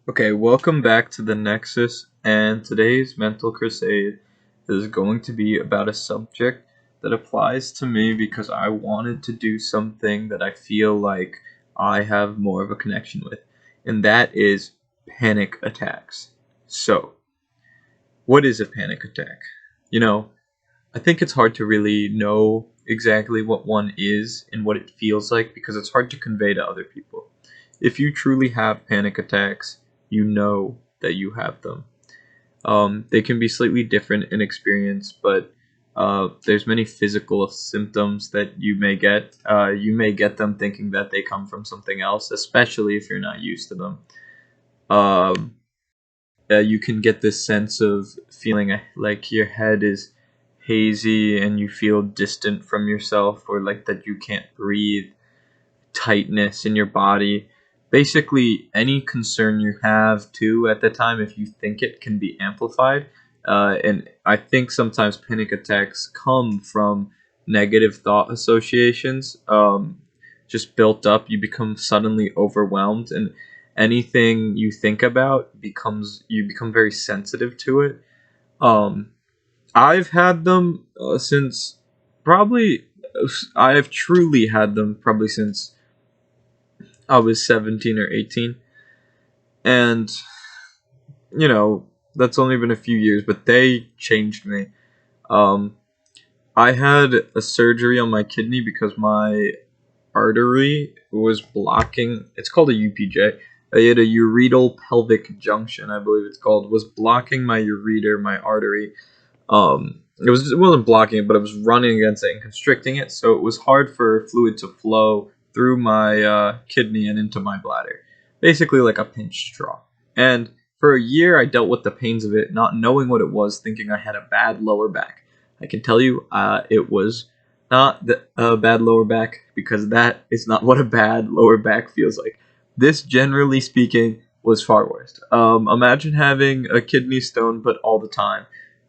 Okay, welcome back to the Nexus, and today's mental crusade is going to be about a subject that applies to me because I wanted to do something that I feel like I have more of a connection with, and that is panic attacks. So, what is a panic attack? You know, I think it's hard to really know exactly what one is and what it feels like because it's hard to convey to other people. If you truly have panic attacks, you know that you have them. They can be slightly different in experience, but there's many physical symptoms that you may get. You may get them thinking that they come from something else, especially if you're not used to them. Um, you can get this sense of feeling like your head is hazy and you feel distant from yourself, or like that you can't breathe, tightness in your body. Basically, any concern you have too at the time, if you think it, can be amplified. And I think sometimes panic attacks come from negative thought associations, just built up. You become suddenly overwhelmed, and anything you think about you become very sensitive to it. Um, I've had them since probably I have truly had them probably since I was 17 or 18. And, you know, that's only been a few years, but they changed me. Um, I had a surgery on my kidney because my artery was blocking. It's called a UPJ. I had a ureteral pelvic junction, I believe it's called, was blocking my ureter, my artery. It wasn't blocking it, but it was running against it and constricting it, so it was hard for fluid to flow through my kidney and into my bladder, basically like a pinched straw. And for a year, I dealt with the pains of it, not knowing what it was, thinking I had a bad lower back. I can tell you, it was not a bad lower back because that is not what a bad lower back feels like. This, generally speaking, was far worse. Imagine having a kidney stone, but all the time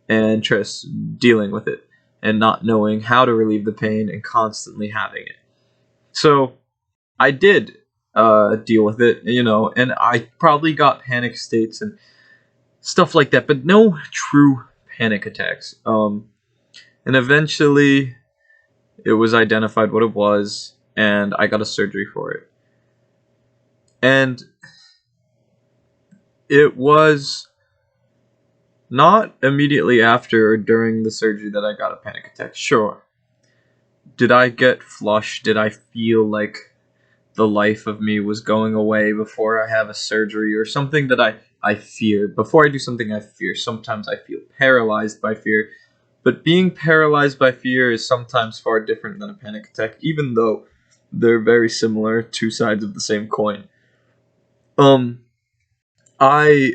and just dealing with it and not knowing how to relieve the pain and constantly having it. So I did deal with it, and I probably got panic states and stuff like that, but no true panic attacks. And eventually it was identified what it was, and I got a surgery for it. And it was not immediately after or during the surgery that I got a panic attack. Sure, did I get flushed? Did I feel like the life of me was going away before I have a surgery or something that I fear? Before I do something I fear, sometimes I feel paralyzed by fear. But being paralyzed by fear is sometimes far different than a panic attack, even though they're very similar, two sides of the same coin. Um, I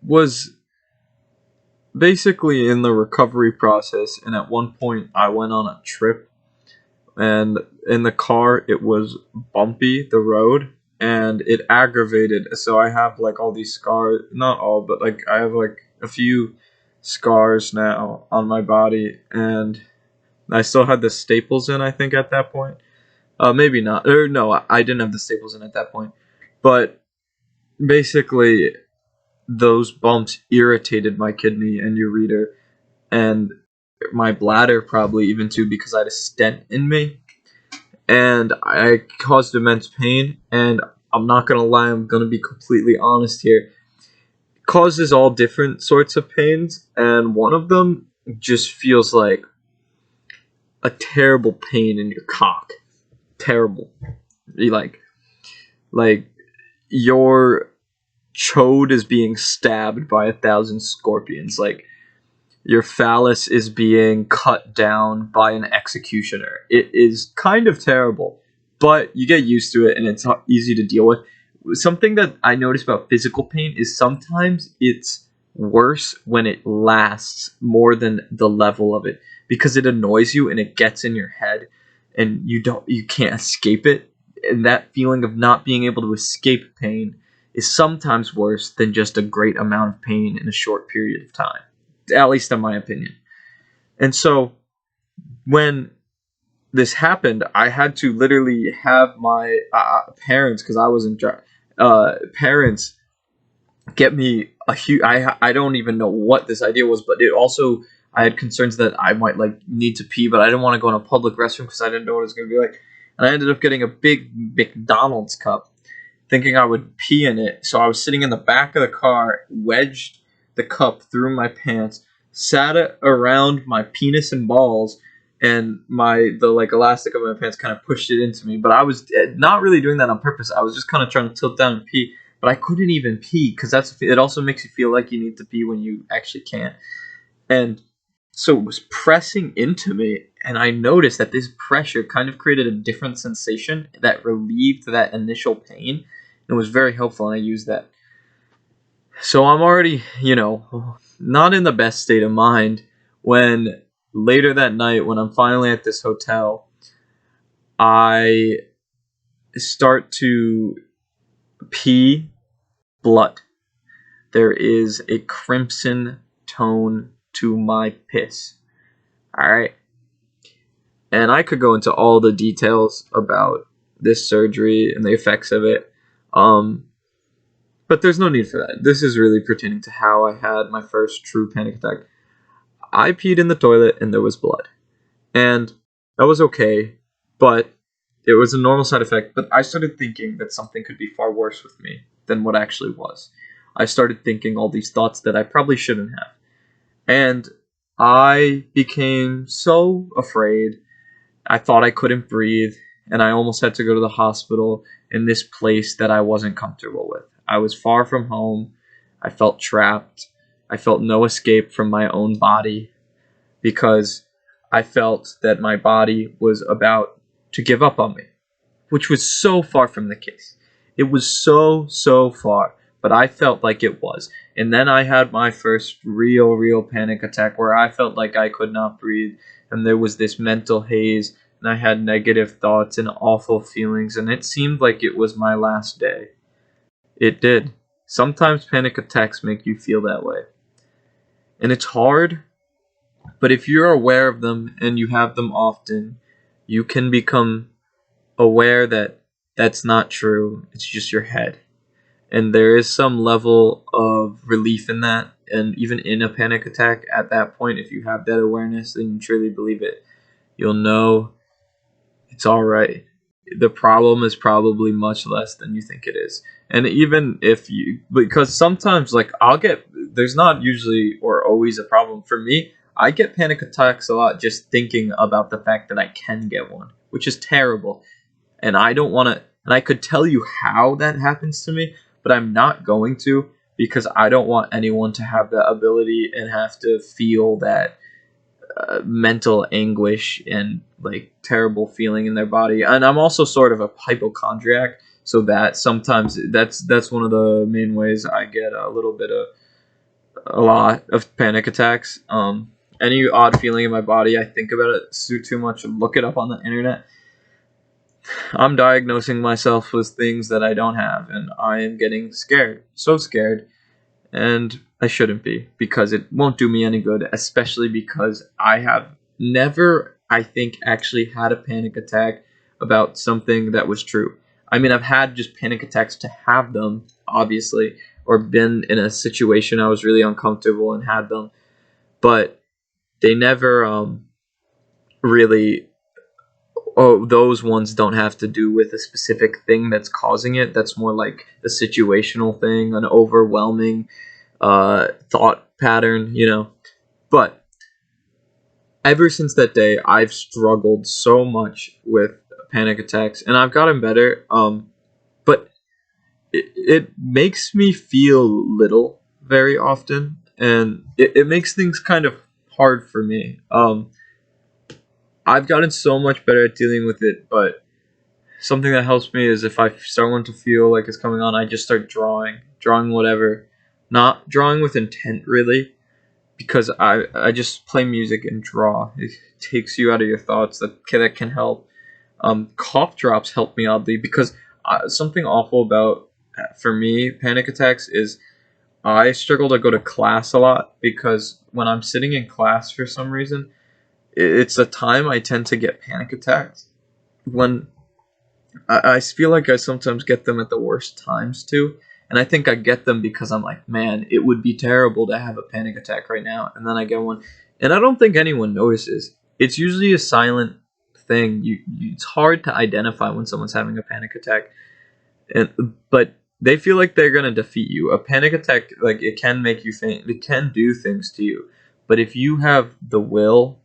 was basically in the recovery process, and at one point I went on a trip, and in the car it was bumpy, the road, and it aggravated. So I have like all these scars, not all, but like I have like a few scars now on my body, and I still had the staples in, I think, at that point. Maybe not, or no, I didn't have the staples in at that point. But basically, those bumps irritated my kidney and ureter, and my bladder probably even too, because I had a stent in me, and I caused immense pain. And I'm not gonna lie, I'm gonna be completely honest here. It causes all different sorts of pains, and one of them just feels like a terrible pain in your cock. Terrible. You like your chode is being stabbed by 1,000 scorpions. Like your phallus is being cut down by an executioner. It is kind of terrible, but you get used to it and it's easy to deal with. Something that I notice about physical pain is sometimes it's worse when it lasts more than the level of it, because it annoys you and it gets in your head and you can't escape it. And that feeling of not being able to escape pain is sometimes worse than just a great amount of pain in a short period of time, at least in my opinion. And so when this happened, I had to literally have my parents, because I wasn't parents get me a huge. I don't even know what this idea was, but it also, I had concerns that I might like need to pee, but I didn't want to go in a public restroom because I didn't know what it was going to be like. And I ended up getting a big McDonald's cup, thinking I would pee in it. So I was sitting in the back of the car, wedged the cup through my pants, sat it around my penis and balls, and the like elastic of my pants kind of pushed it into me. But I was not really doing that on purpose. I was just kind of trying to tilt down and pee, but I couldn't even pee because it also makes you feel like you need to pee when you actually can't. And so it was pressing into me, and I noticed that this pressure kind of created a different sensation that relieved that initial pain. It was very helpful, and I used that. So I'm already, not in the best state of mind when later that night, when I'm finally at this hotel, I start to pee blood. There is a crimson tone to my piss. All right. And I could go into all the details about this surgery and the effects of it. But there's no need for that. This is really pertaining to how I had my first true panic attack. I peed in the toilet and there was blood. And that was okay, but it was a normal side effect. But I started thinking that something could be far worse with me than what actually was. I started thinking all these thoughts that I probably shouldn't have. And I became so afraid. I thought I couldn't breathe, and I almost had to go to the hospital in this place that I wasn't comfortable with. I was far from home. I felt trapped. I felt no escape from my own body because I felt that my body was about to give up on me, which was so far from the case. It was so far, but I felt like it was. And then I had my first real panic attack where I felt like I could not breathe, and there was this mental haze, and I had negative thoughts and awful feelings, and it seemed like it was my last day. It did. Sometimes panic attacks make you feel that way. And it's hard, but if you're aware of them and you have them often, you can become aware that that's not true. It's just your head. And there is some level of relief in that. And even in a panic attack, at that point, if you have that awareness and you truly believe it, you'll know it's all right. The problem is probably much less than you think it is. And even if because sometimes, like, there's not usually or always a problem. For me, I get panic attacks a lot just thinking about the fact that I can get one, which is terrible. And I don't want to, and I could tell you how that happens to me, but I'm not going to because I don't want anyone to have that ability and have to feel that mental anguish and like terrible feeling in their body. And I'm also sort of a hypochondriac, so that sometimes that's one of the main ways I get a lot of panic attacks. Any odd feeling in my body, I think about it too much and look it up on the internet. I'm diagnosing myself with things that I don't have, and I am getting scared, so scared, and I shouldn't be because it won't do me any good, especially because I have never, I think, actually had a panic attack about something that was true. I mean, I've had just panic attacks to have them, obviously, or been in a situation I was really uncomfortable and had them, but they never really. Oh, those ones don't have to do with a specific thing that's causing it. That's more like a situational thing, an overwhelming thought pattern. But ever since that day, I've struggled so much with panic attacks, and I've gotten better. But it makes me feel little very often, and it makes things kind of hard for me. I've gotten so much better at dealing with it, but something that helps me is if I start to feel like it's coming on, I just start drawing whatever, not drawing with intent really, because I just play music and draw. It takes you out of your thoughts. That can help. Cough drops help me oddly because something awful about for me panic attacks is I struggle to go to class a lot because when I'm sitting in class for some reason, it's a time I tend to get panic attacks when I feel like I sometimes get them at the worst times too, And I think I get them because I'm like, man, it would be terrible to have a panic attack right now. And then I get one. And I don't think anyone notices. It's usually a silent thing. It's hard to identify when someone's having a panic attack. But they feel like they're gonna defeat you. A panic attack, like, it can make you faint. It can do things to you. But if you have the will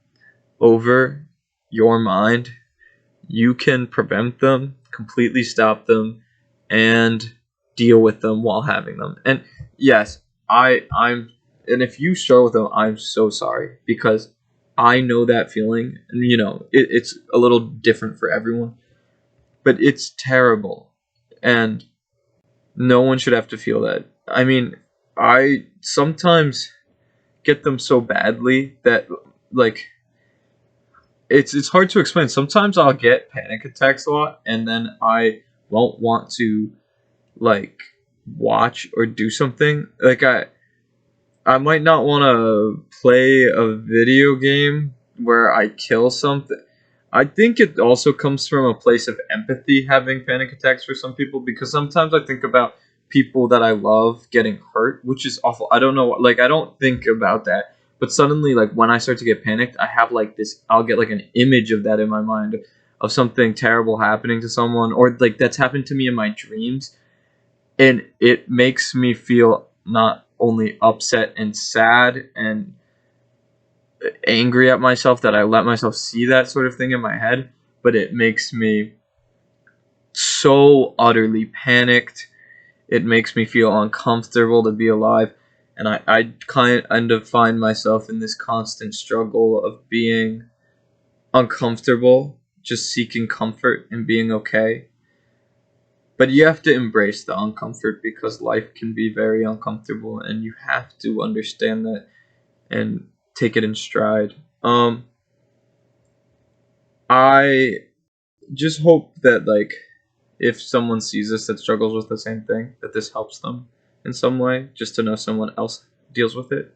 over your mind, you can prevent them, completely stop them, and deal with them while having them. And yes, I'm and if you struggle with them, I'm so sorry, because I know that feeling. And it's a little different for everyone, but it's terrible, and no one should have to feel that. I mean, I sometimes get them so badly that, like, it's hard to explain. Sometimes I'll get panic attacks a lot, and then I won't want to, like, watch or do something. Like, I might not want to play a video game where I kill something. I think it also comes from a place of empathy, having panic attacks for some people, because sometimes I think about people that I love getting hurt, which is awful. I don't know, like, I don't think about that. But suddenly, like, when I start to get panicked, I have, like, this, I'll get, like, an image of that in my mind, of something terrible happening to someone, or, like, that's happened to me in my dreams. And it makes me feel not only upset and sad and angry at myself that I let myself see that sort of thing in my head, but it makes me so utterly panicked. It makes me feel uncomfortable to be alive. And I kind of find myself in this constant struggle of being uncomfortable, just seeking comfort and being okay. But you have to embrace the uncomfort, because life can be very uncomfortable, and you have to understand that and take it in stride. I just hope that, like, if someone sees this that struggles with the same thing, that this helps them in some way, just to know someone else deals with it.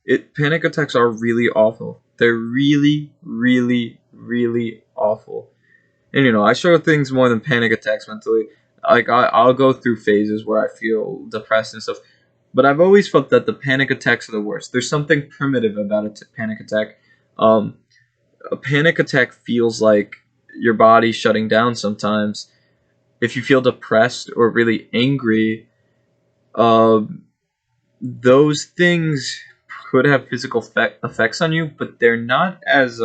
It Panic attacks are really awful. They're really, really, really awful. And I struggle with things more than panic attacks mentally. Like, I'll go through phases where I feel depressed and stuff. But I've always felt that the panic attacks are the worst. There's something primitive about a panic attack. A panic attack feels like your body shutting down sometimes. If you feel depressed or really angry, those things could have physical effects on you, but they're not as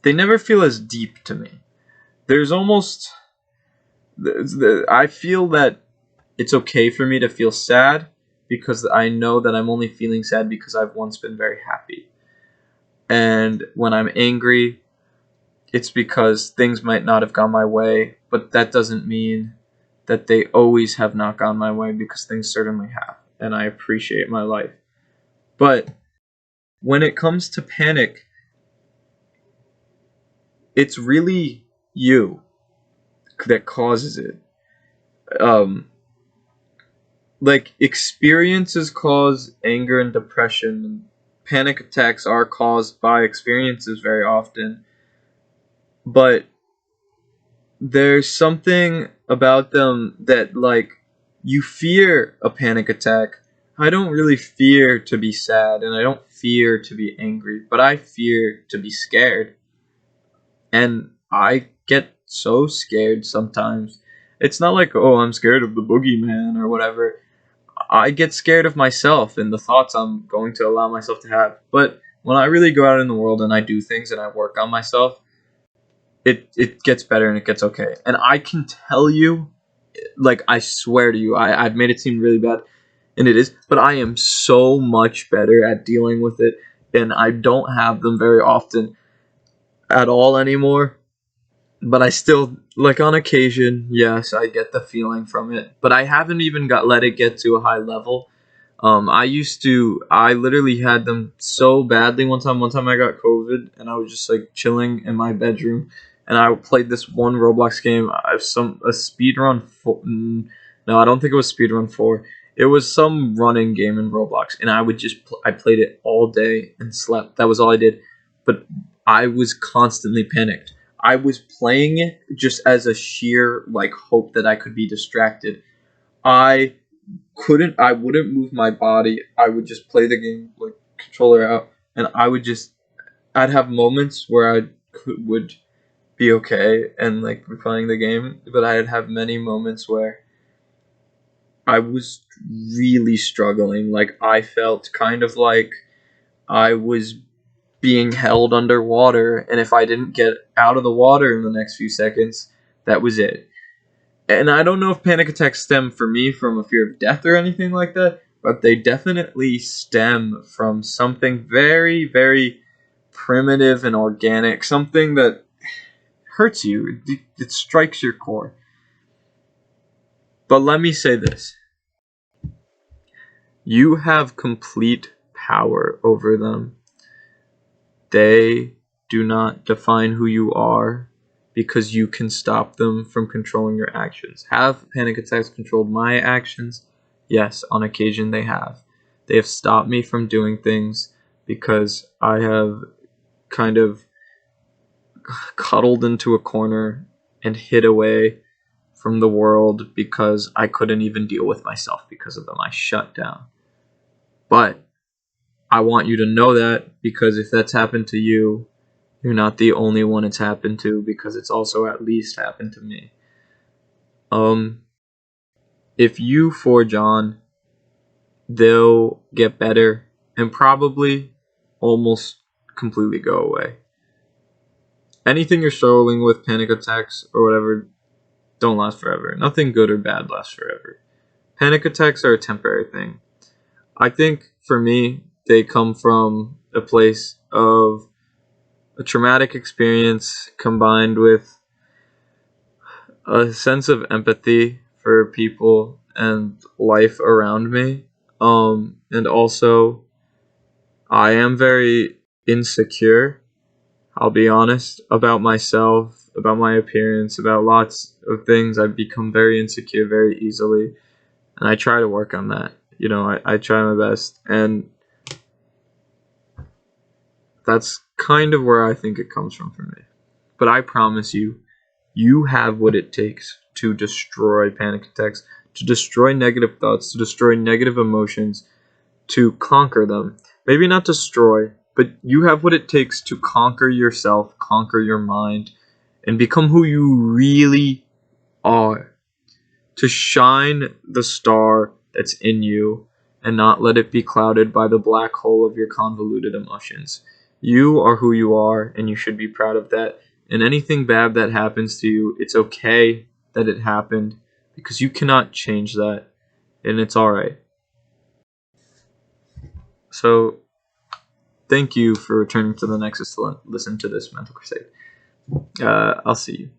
they never feel as deep to me. There's almost I feel that it's okay for me to feel sad, because I know that I'm only feeling sad because I've once been very happy. And when I'm angry, it's because things might not have gone my way, but that doesn't mean that they always have not gone my way, because things certainly have, and I appreciate my life. But when it comes to panic, it's really you that causes it. Like, experiences cause anger and depression. Panic attacks are caused by experiences very often, but there's something about them that, like, you fear a panic attack. I don't really fear to be sad, and I don't fear to be angry, but I fear to be scared. And I get so scared sometimes. It's not like, oh, I'm scared of the boogeyman or whatever. I get scared of myself and the thoughts I'm going to allow myself to have. But when I really go out in the world and I do things and I work on myself, it gets better and it gets okay. And I can tell you, like, I swear to you, I've made it seem really bad, and it is, but I am so much better at dealing with it, and I don't have them very often at all anymore. But I still, like, on occasion, yes, I get the feeling from it, but I haven't even let it get to a high level. I literally had them so badly one time. One time I got COVID, and I was just, like, chilling in my bedroom, and I played this one Roblox game. A speedrun. No, I don't think it was speedrun 4. It was some running game in Roblox, and I would just I played it all day and slept. That was all I did. But I was constantly panicked. I was playing it just as a sheer like hope that I could be distracted. I I wouldn't move my body. I would just play the game like controller out, and I'd have moments where would be okay and like be playing the game, but I'd have many moments where I was really struggling. Like I felt kind of like I was being held underwater, and if I didn't get out of the water in the next few seconds, that was it. And I don't know if panic attacks stem for me from a fear of death or anything like that, but they definitely stem from something very, very primitive and organic, something that hurts you. It strikes your core. But let me say this: you have complete power over them. They do not define who you are because you can stop them from controlling your actions. Have panic attacks controlled my actions? Yes, on occasion they have. They have stopped me from doing things because I have kind of cuddled into a corner and hid away from the world because I couldn't even deal with myself because of them. I shut down. But I want you to know that, because if that's happened to you, you're not the only one it's happened to, because it's also at least happened to me. If you forge on, they'll get better and probably almost completely go away. Anything you're struggling with, panic attacks or whatever, don't last forever. Nothing good or bad lasts forever. Panic attacks are a temporary thing. I think for me, they come from a place of a traumatic experience combined with a sense of empathy for people and life around me. And also, I am very insecure, I'll be honest, about myself, about my appearance, about lots of things. I become very insecure very easily, and I try to work on that. I try my best, and that's kind of where I think it comes from for me. But I promise you, you have what it takes to destroy panic attacks, to destroy negative thoughts, to destroy negative emotions, to conquer them. Maybe not destroy, but you have what it takes to conquer yourself, conquer your mind, and become who you really are. To shine the star that's in you and not let it be clouded by the black hole of your convoluted emotions. You are who you are, and you should be proud of that. And anything bad that happens to you, it's okay that it happened, because you cannot change that, and it's alright. So, thank you for returning to the Nexus to listen to this mental crusade. I'll see you.